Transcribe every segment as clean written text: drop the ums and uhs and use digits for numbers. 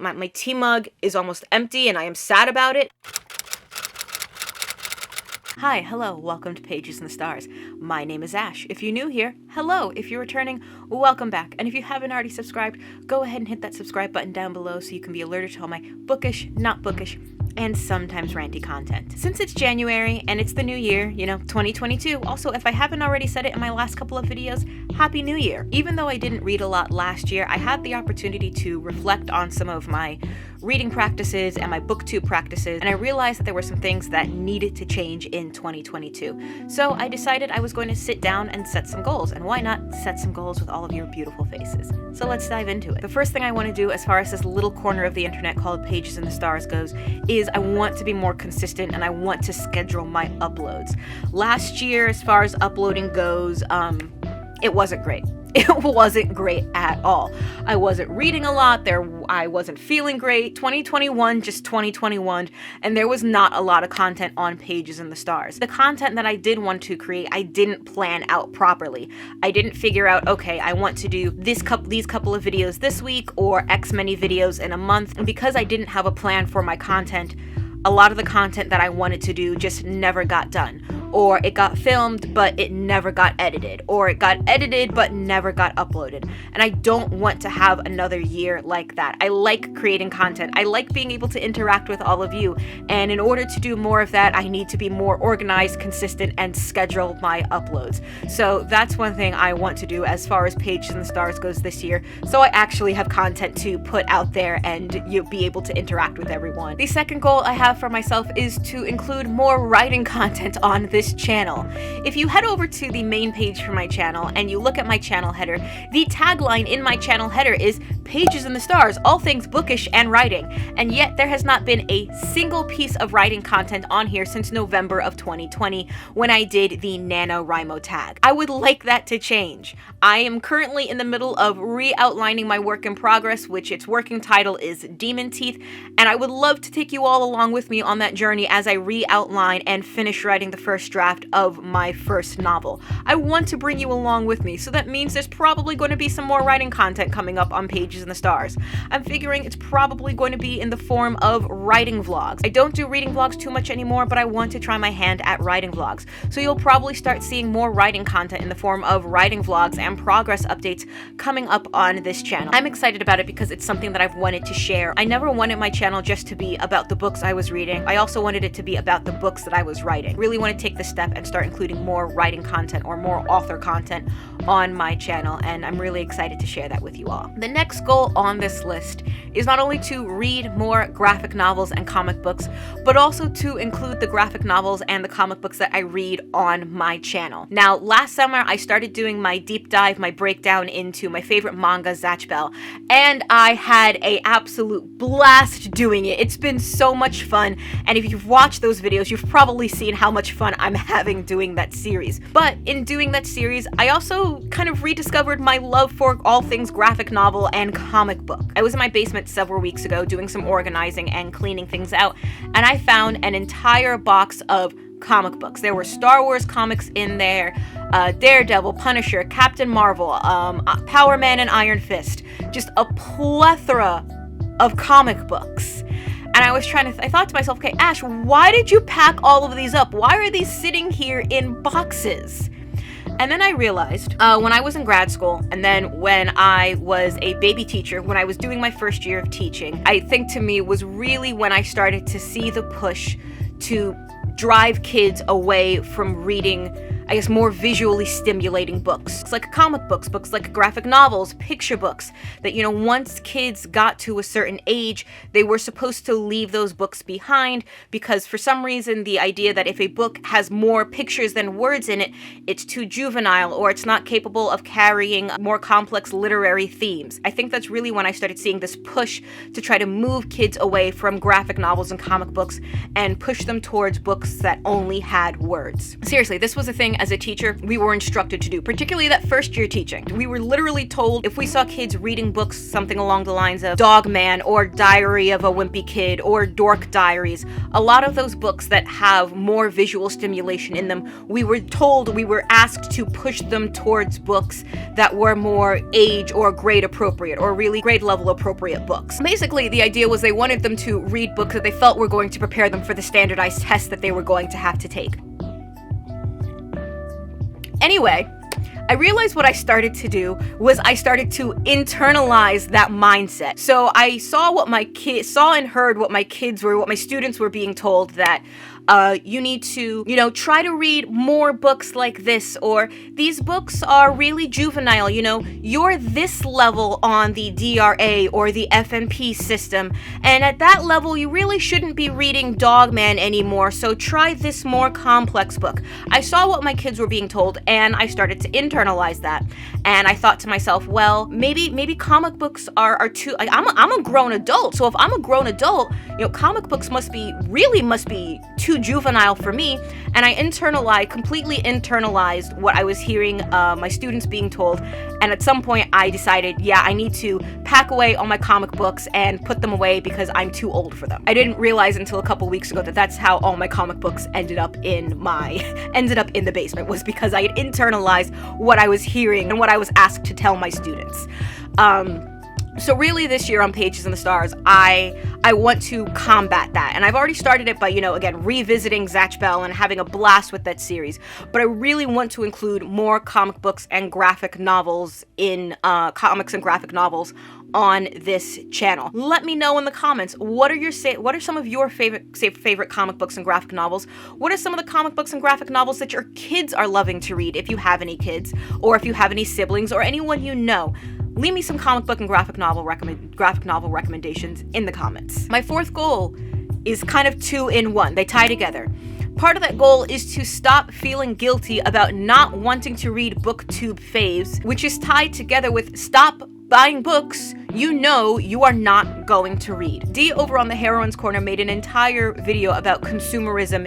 My tea mug is almost empty and I am sad about it. Hi, hello, welcome to Pages in the Stars. My name is Ash. If you're new here, hello. If you're returning, welcome back. And if you haven't already subscribed, go ahead and hit that subscribe button down below so you can be alerted to all my bookish, not bookish, and sometimes ranty content. Since it's January and it's the new year, 2022, also if I haven't already said it in my last couple of videos, Happy New Year. Even though I didn't read a lot last year, I had the opportunity to reflect on some of my reading practices and my Booktube practices, and I realized that there were some things that needed to change in 2022. So I decided I was going to sit down and set some goals, and why not set some goals with all of your beautiful faces? So let's dive into it. The first thing I want to do as far as this little corner of the internet called Pages in the Stars goes is I want to be more consistent and I want to schedule my uploads. Last year, as far as uploading goes, it wasn't great. It wasn't great at all. I wasn't reading a lot. I wasn't feeling great. 2021, just 2021, and there was not a lot of content on Pages in the Stars. The content that I did want to create, I didn't plan out properly. I didn't figure out, okay, I want to do these couple of videos this week or X many videos in a month. And because I didn't have a plan for my content, a lot of the content that I wanted to do just never got done. Or it got filmed, but it never got edited. Or it got edited, but never got uploaded. And I don't want to have another year like that. I like creating content. I like being able to interact with all of you. And in order to do more of that, I need to be more organized, consistent, and schedule my uploads. So that's one thing I want to do as far as Pages in the Stars goes this year. So I actually have content to put out there and you'll be able to interact with everyone. The second goal I have for myself is to include more writing content on this channel. If you head over to the main page for my channel and you look at my channel header, the tagline in my channel header is Pages in the Stars, all things bookish and writing. And yet there has not been a single piece of writing content on here since November of 2020 when I did the NaNoWriMo tag. I would like that to change. I am currently in the middle of re-outlining my work in progress, which its working title is Demon Teeth, and I would love to take you all along with me on that journey as I re-outline and finish writing the first draft of my first novel. I want to bring you along with me, so that means there's probably going to be some more writing content coming up on Pages in the Stars. I'm figuring it's probably going to be in the form of writing vlogs. I don't do reading vlogs too much anymore, but I want to try my hand at writing vlogs. So you'll probably start seeing more writing content in the form of writing vlogs and progress updates coming up on this channel. I'm excited about it because it's something that I've wanted to share. I never wanted my channel just to be about the books I was reading. I also wanted it to be about the books that I was writing. Really want to take the step and start including more writing content or more author content on my channel, and I'm really excited to share that with you all. The next goal on this list is not only to read more graphic novels and comic books, but also to include the graphic novels and the comic books that I read on my channel. Now, last summer I started doing my deep dive, my breakdown into my favorite manga, Zatch Bell, and I had an absolute blast doing it. It's been so much fun, and if you've watched those videos, you've probably seen how much fun I'm having doing that series. But in doing that series, I also kind of rediscovered my love for all things graphic novel and comic book. I was in my basement several weeks ago doing some organizing and cleaning things out, and I found an entire box of comic books. There were Star Wars comics in there, Daredevil, Punisher, Captain Marvel, Power Man and Iron Fist, just a plethora of comic books. And I thought to myself, okay, Ash, why did you pack all of these up? Why are these sitting here in boxes? And then I realized when I was in grad school, and then when I was a baby teacher, when I was doing my first year of teaching, I think to me was really when I started to see the push to drive kids away from reading, I guess, more visually stimulating books. It's like comic books, books like graphic novels, picture books, that, once kids got to a certain age, they were supposed to leave those books behind because for some reason the idea that if a book has more pictures than words in it, it's too juvenile or it's not capable of carrying more complex literary themes. I think that's really when I started seeing this push to try to move kids away from graphic novels and comic books and push them towards books that only had words. Seriously, this was a thing as a teacher, we were instructed to do, particularly that first year teaching. We were literally told if we saw kids reading books, something along the lines of Dog Man or Diary of a Wimpy Kid or Dork Diaries, a lot of those books that have more visual stimulation in them, we were asked to push them towards books that were more age or grade appropriate, or really grade level appropriate books. Basically, the idea was they wanted them to read books that they felt were going to prepare them for the standardized tests that they were going to have to take. Anyway, I realized what I started to do was I started to internalize that mindset. So I saw and heard what my students were being told, that you need to, try to read more books like this, or these books are really juvenile, you're this level on the DRA or the FNP system, and at that level you really shouldn't be reading Dog Man anymore, so try this more complex book. I saw what my kids were being told, and I started to internalize that, and I thought to myself, well, maybe comic books are too, like, I'm a grown adult, so if I'm a grown adult, comic books must be too juvenile for me. And I completely internalized what I was hearing my students being told, and at some point I decided, I need to pack away all my comic books and put them away because I'm too old for them. I didn't realize until a couple weeks ago that that's how all my comic books ended up in the basement, was because I had internalized what I was hearing and what I was asked to tell my students. So really this year on Pages in the Stars, I want to combat that. And I've already started it by, again, revisiting Zatch Bell and having a blast with that series. But I really want to include more comic books and graphic novels comics and graphic novels on this channel. Let me know in the comments, what are some of your favorite comic books and graphic novels? What are some of the comic books and graphic novels that your kids are loving to read, if you have any kids, or if you have any siblings, or anyone you know? Leave me some comic book and graphic novel recommendations in the comments. My fourth goal is kind of two in one. They tie together. Part of that goal is to stop feeling guilty about not wanting to read Booktube faves, which is tied together with stop buying books you are not going to read. Dee over on the Heroine's Corner made an entire video about consumerism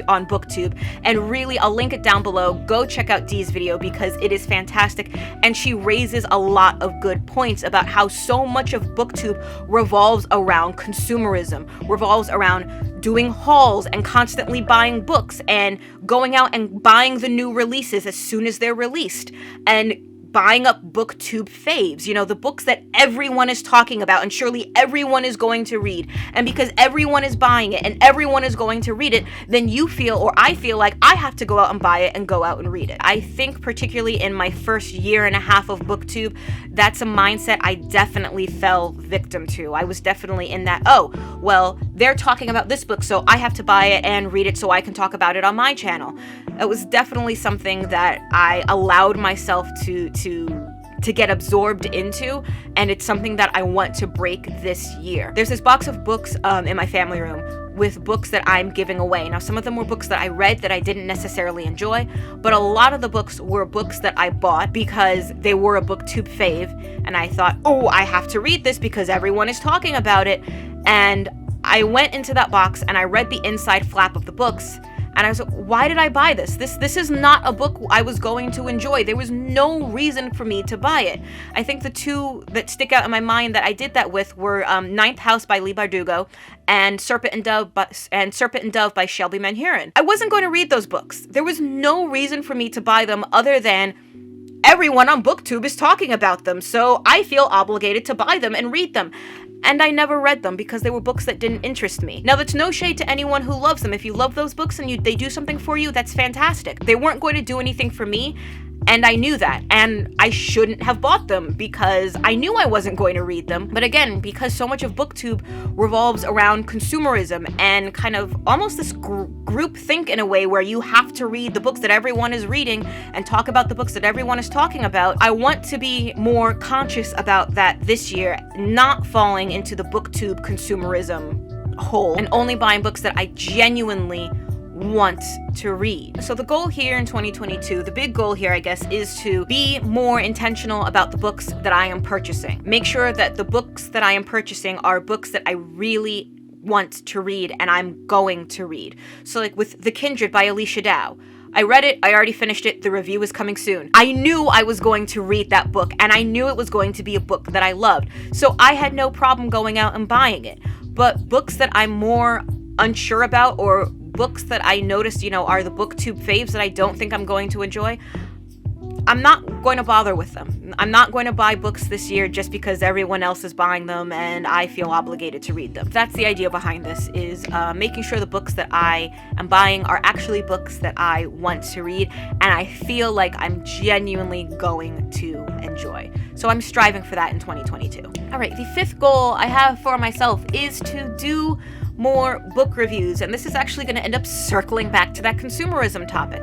on Booktube, and really, I'll link it down below. Go check out Dee's video because it is fantastic, and she raises a lot of good points about how so much of Booktube revolves around consumerism, revolves around doing hauls and constantly buying books and going out and buying the new releases as soon as they're released, and buying up Booktube faves, the books that everyone is talking about and surely everyone is going to read. And because everyone is buying it and everyone is going to read it, then I feel like I have to go out and buy it and go out and read it. I think particularly in my first year and a half of Booktube, that's a mindset I definitely fell victim to. I was definitely in that, they're talking about this book, so I have to buy it and read it so I can talk about it on my channel. It was definitely something that I allowed myself to get absorbed into, and it's something that I want to break this year. There's this box of books in my family room with books that I'm giving away. Now, some of them were books that I read that I didn't necessarily enjoy, but a lot of the books were books that I bought because they were a Booktube fave, and I thought, I have to read this because everyone is talking about it. And I went into that box and I read the inside flap of the books, and I was like, why did I buy this? This is not a book I was going to enjoy. There was no reason for me to buy it. I think the two that stick out in my mind that I did that with were Ninth House by Leigh Bardugo and Serpent and Dove by Shelby Manhurin. I wasn't going to read those books. There was no reason for me to buy them other than everyone on Booktube is talking about them, so I feel obligated to buy them and read them. And I never read them because they were books that didn't interest me. Now, that's no shade to anyone who loves them. If you love those books and they do something for you, that's fantastic. They weren't going to do anything for me, and I knew that. And I shouldn't have bought them because I knew I wasn't going to read them. But again, because so much of Booktube revolves around consumerism and kind of almost this group think in a way where you have to read the books that everyone is reading and talk about the books that everyone is talking about, I want to be more conscious about that this year, not falling into the Booktube consumerism hole and only buying books that I genuinely want to read. So the goal here in 2022, the big goal here, I guess, is to be more intentional about the books that I am purchasing. Make sure that the books that I am purchasing are books that I really want to read and I'm going to read. So like with The Kindred by Alicia Dow, I read it, I already finished it, the review is coming soon. I knew I was going to read that book, and I knew it was going to be a book that I loved. So I had no problem going out and buying it. But books that I'm more unsure about, or books that I noticed, are the Booktube faves that I don't think I'm going to enjoy, I'm not going to bother with them. I'm not going to buy books this year just because everyone else is buying them and I feel obligated to read them. That's the idea behind this, is making sure the books that I am buying are actually books that I want to read and I feel like I'm genuinely going to enjoy. So I'm striving for that in 2022. All right, the fifth goal I have for myself is to do more book reviews, and this is actually going to end up circling back to that consumerism topic.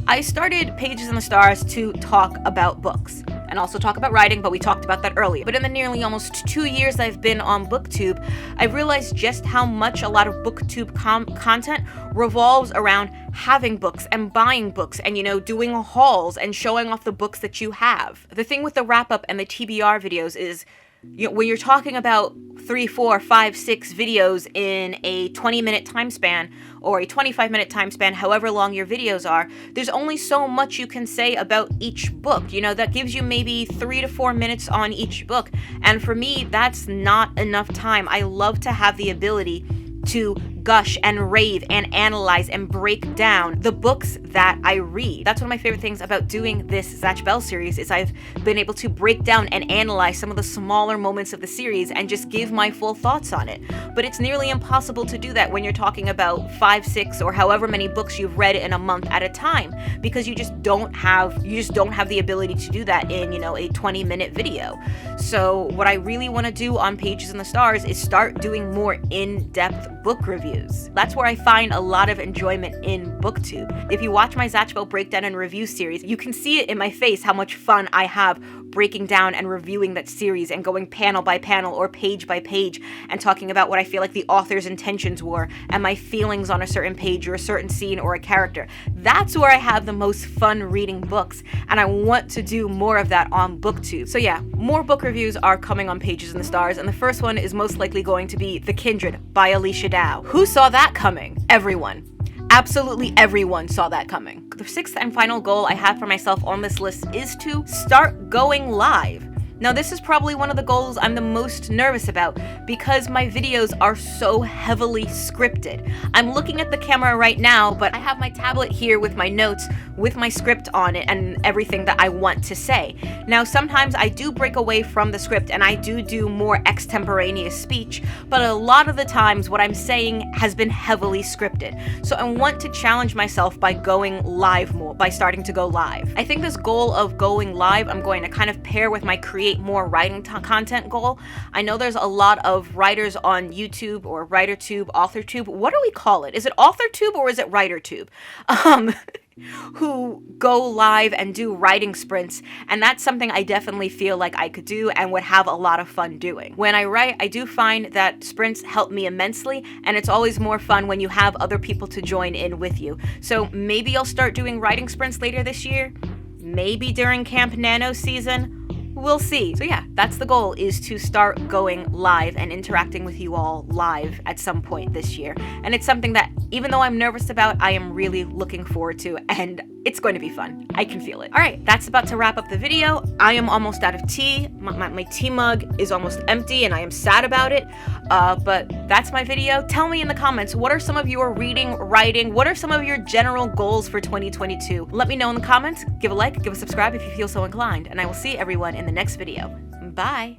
I started Pages in the Stars to talk about books and also talk about writing, but we talked about that earlier. But in the nearly almost 2 years I've been on Booktube, I've realized just how much a lot of Booktube content revolves around having books and buying books and, doing hauls and showing off the books that you have. The thing with the wrap-up and the TBR videos is, when you're talking about 3, 4, 5, 6 videos in a 20-minute time span or a 25-minute time span, however long your videos are, there's only so much you can say about each book. That gives you maybe 3 to 4 minutes on each book. And for me, that's not enough time. I love to have the ability to gush and rave and analyze and break down the books that I read. That's one of my favorite things about doing this Zatch Bell series, is I've been able to break down and analyze some of the smaller moments of the series and just give my full thoughts on it. But it's nearly impossible to do that when you're talking about 5, 6, or however many books you've read in a month at a time, because you just don't have the ability to do that in, a 20-minute video. So what I really want to do on Pages in the Stars is start doing more in-depth book reviews. That's where I find a lot of enjoyment in Booktube. If you watch my Zatch Bell breakdown and review series, you can see it in my face how much fun I have breaking down and reviewing that series and going panel by panel or page by page and talking about what I feel like the author's intentions were and my feelings on a certain page or a certain scene or a character. That's where I have the most fun reading books, and I want to do more of that on Booktube. So yeah, more book reviews are coming on Pages in the Stars, and the first one is most likely going to be The Kindred by Alicia Dow. Who saw that coming? Everyone. Absolutely everyone saw that coming. The sixth and final goal I have for myself on this list is to start going live. Now, this is probably one of the goals I'm the most nervous about because my videos are so heavily scripted. I'm looking at the camera right now, but I have my tablet here with my notes, with my script on it and everything that I want to say. Now, sometimes I do break away from the script and I do more extemporaneous speech, but a lot of the times what I'm saying has been heavily scripted. So I want to challenge myself by going live more, by starting to go live. I think this goal of going live, I'm going to kind of pair with my create more writing content goal. I know there's a lot of writers on YouTube or WriterTube, AuthorTube. What do we call it? Is it AuthorTube or is it WriterTube? Who go live and do writing sprints, and that's something I definitely feel like I could do and would have a lot of fun doing. When I write, I do find that sprints help me immensely, and it's always more fun when you have other people to join in with you. So maybe I'll start doing writing sprints later this year, maybe during Camp Nano season. We'll see. So yeah, that's the goal, is to start going live and interacting with you all live at some point this year. And it's something that, even though I'm nervous about, I am really looking forward to, and it's going to be fun. I can feel it. All right, that's about to wrap up the video. I am almost out of tea. My tea mug is almost empty, and I am sad about it. But that's my video. Tell me in the comments, what are some of your reading, writing, what are some of your general goals for 2022? Let me know in the comments. Give a like, give a subscribe if you feel so inclined, and I will see everyone in the next video. Bye.